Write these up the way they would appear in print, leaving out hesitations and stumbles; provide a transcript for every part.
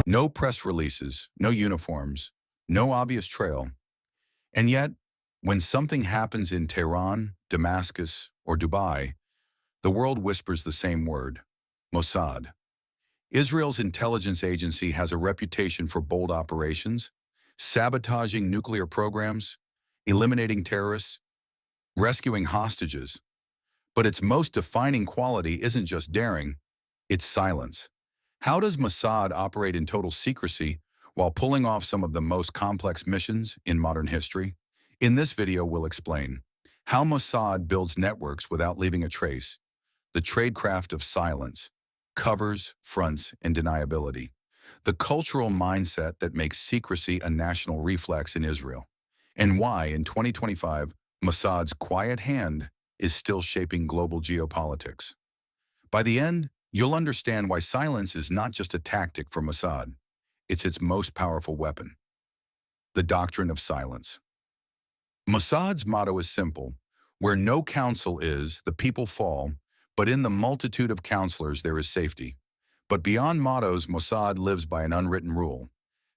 No press releases, no uniforms, no obvious trail. And yet, when something happens in Tehran, Damascus, or Dubai, the world whispers the same word: Mossad. Israel's intelligence agency has a reputation for bold operations, sabotaging nuclear programs, eliminating terrorists, rescuing hostages. But its most defining quality isn't just daring, it's silence. How does Mossad operate in total secrecy while pulling off some of the most complex missions in modern history? In this video, we'll explain how Mossad builds networks without leaving a trace, the tradecraft of silence, covers, fronts, and deniability, the cultural mindset that makes secrecy a national reflex in Israel, and why in 2025, Mossad's quiet hand is still shaping global geopolitics. By the end, you'll understand why silence is not just a tactic for Mossad, it's its most powerful weapon. The doctrine of silence. Mossad's motto is simple: where no counsel is, the people fall, but in the multitude of counselors there is safety. But beyond mottos, Mossad lives by an unwritten rule: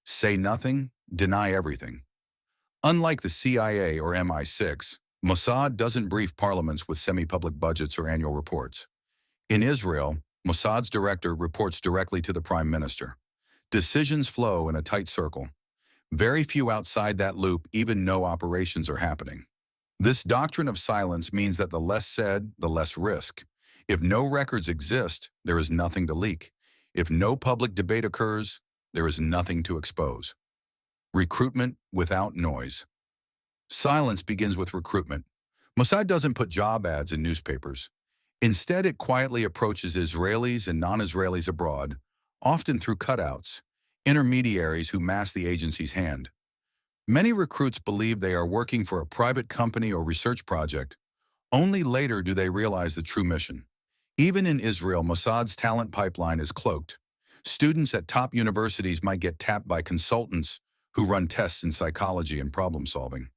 say nothing, deny everything. Unlike the CIA or MI6, Mossad doesn't brief parliaments with semi-public budgets or annual reports. In Israel, Mossad's director reports directly to the prime minister. Decisions flow in a tight circle. Very few outside that loop even know operations are happening. This doctrine of silence means that the less said, the less risk. If no records exist, there is nothing to leak. If no public debate occurs, there is nothing to expose. Recruitment without noise. Silence begins with recruitment. Mossad doesn't put job ads in newspapers. Instead, it quietly approaches Israelis and non-Israelis abroad, often through cutouts, intermediaries who mask the agency's hand. Many recruits believe they are working for a private company or research project. Only later do they realize the true mission. Even in Israel, Mossad's talent pipeline is cloaked. Students at top universities might get tapped by consultants who run tests in psychology and problem solving.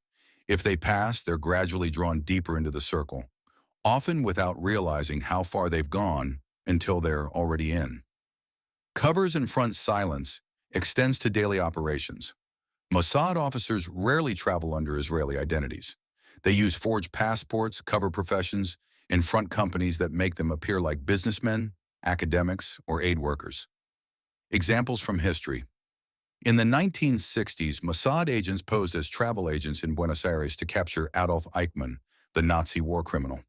If they pass, they're gradually drawn deeper into the circle, often without realizing how far they've gone until they're already in. Covers and front silence extends to daily operations. Mossad officers rarely travel under Israeli identities. They use forged passports, cover professions, and front companies that make them appear like businessmen, academics, or aid workers. Examples from history. In the 1960s, Mossad agents posed as travel agents in Buenos Aires to capture Adolf Eichmann, the Nazi war criminal.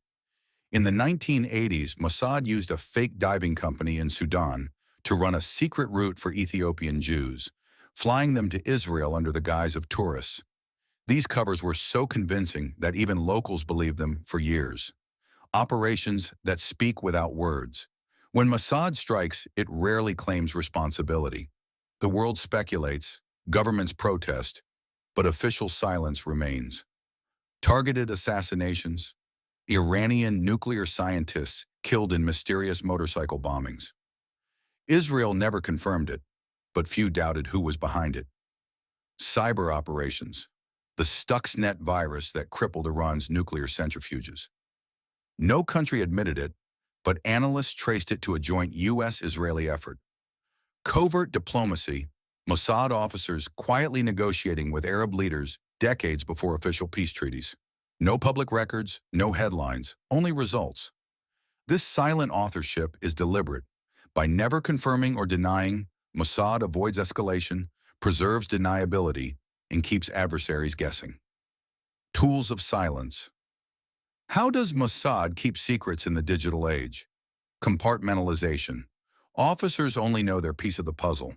In the 1980s, Mossad used a fake diving company in Sudan to run a secret route for Ethiopian Jews, flying them to Israel under the guise of tourists. These covers were so convincing that even locals believed them for years. Operations that speak without words. When Mossad strikes, it rarely claims responsibility. The world speculates, governments protest, but official silence remains. Targeted assassinations. Iranian nuclear scientists killed in mysterious motorcycle bombings. Israel never confirmed it, but few doubted who was behind it. Cyber operations. The Stuxnet virus that crippled Iran's nuclear centrifuges. No country admitted it, but analysts traced it to a joint U.S.-Israeli effort. Covert diplomacy. Mossad officers quietly negotiating with Arab leaders decades before official peace treaties. No public records, no headlines, only results. This silent authorship is deliberate. By never confirming or denying, Mossad avoids escalation, preserves deniability, and keeps adversaries guessing. Tools of silence. How does Mossad keep secrets in the digital age? Compartmentalization. Officers only know their piece of the puzzle.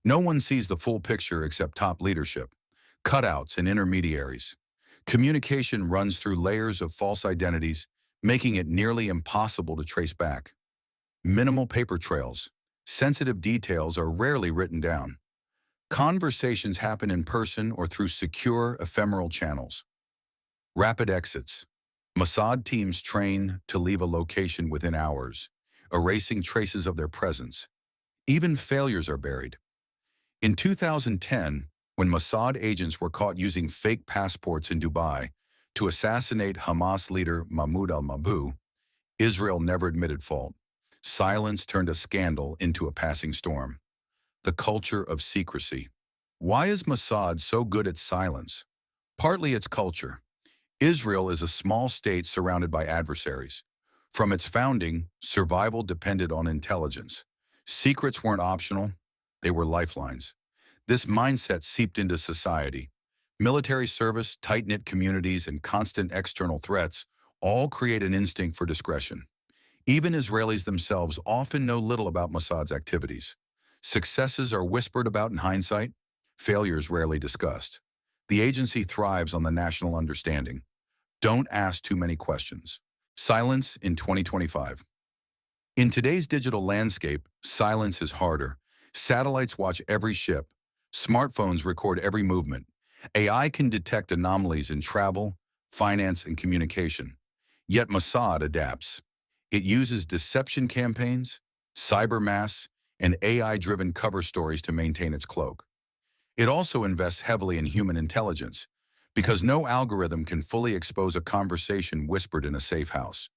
No one sees the full picture except top leadership, cutouts, and intermediaries. Communication runs through layers of false identities, making it nearly impossible to trace back. Minimal paper trails. Sensitive details are rarely written down. Conversations happen in person or through secure, ephemeral channels. Rapid exits. Mossad teams train to leave a location within hours, erasing traces of their presence. Even failures are buried. In 2010, when Mossad agents were caught using fake passports in Dubai to assassinate Hamas leader Mahmoud al-Mabhouh, Israel never admitted fault. Silence turned a scandal into a passing storm. the culture of secrecy. Why is Mossad so good at silence? Partly its culture. Israel is a small state surrounded by adversaries. From its founding, survival depended on intelligence. Secrets weren't optional, they were lifelines. This mindset seeped into society. Military service, tight-knit communities, and constant external threats all create an instinct for discretion. Even Israelis themselves often know little about Mossad's activities. Successes are whispered about in hindsight, failures rarely discussed. The agency thrives on the national understanding. Don't ask too many questions. Silence in 2025. In today's digital landscape, silence is harder. Satellites watch every ship. Smartphones record every movement. AI can detect anomalies in travel, finance, and communication. Yet Mossad adapts. It uses deception campaigns, cyber masks, and AI-driven cover stories to maintain its cloak. It also invests heavily in human intelligence, because no algorithm can fully expose a conversation whispered in a safe house.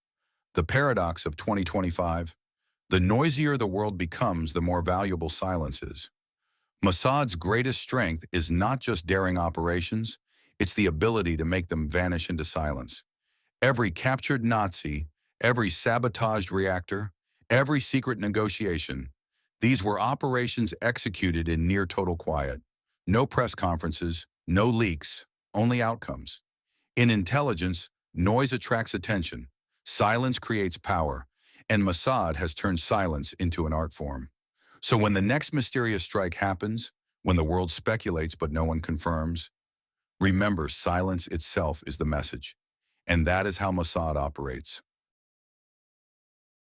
The paradox of 2025: the noisier the world becomes, the more valuable silence is. Mossad's greatest strength is not just daring operations, it's the ability to make them vanish into silence. Every captured Nazi, every sabotaged reactor, every secret negotiation, these were operations executed in near total quiet. No press conferences, no leaks, only outcomes. In intelligence, noise attracts attention, silence creates power, and Mossad has turned silence into an art form. So when the next mysterious strike happens, when the world speculates but no one confirms, remember, silence itself is the message. And that is how Mossad operates.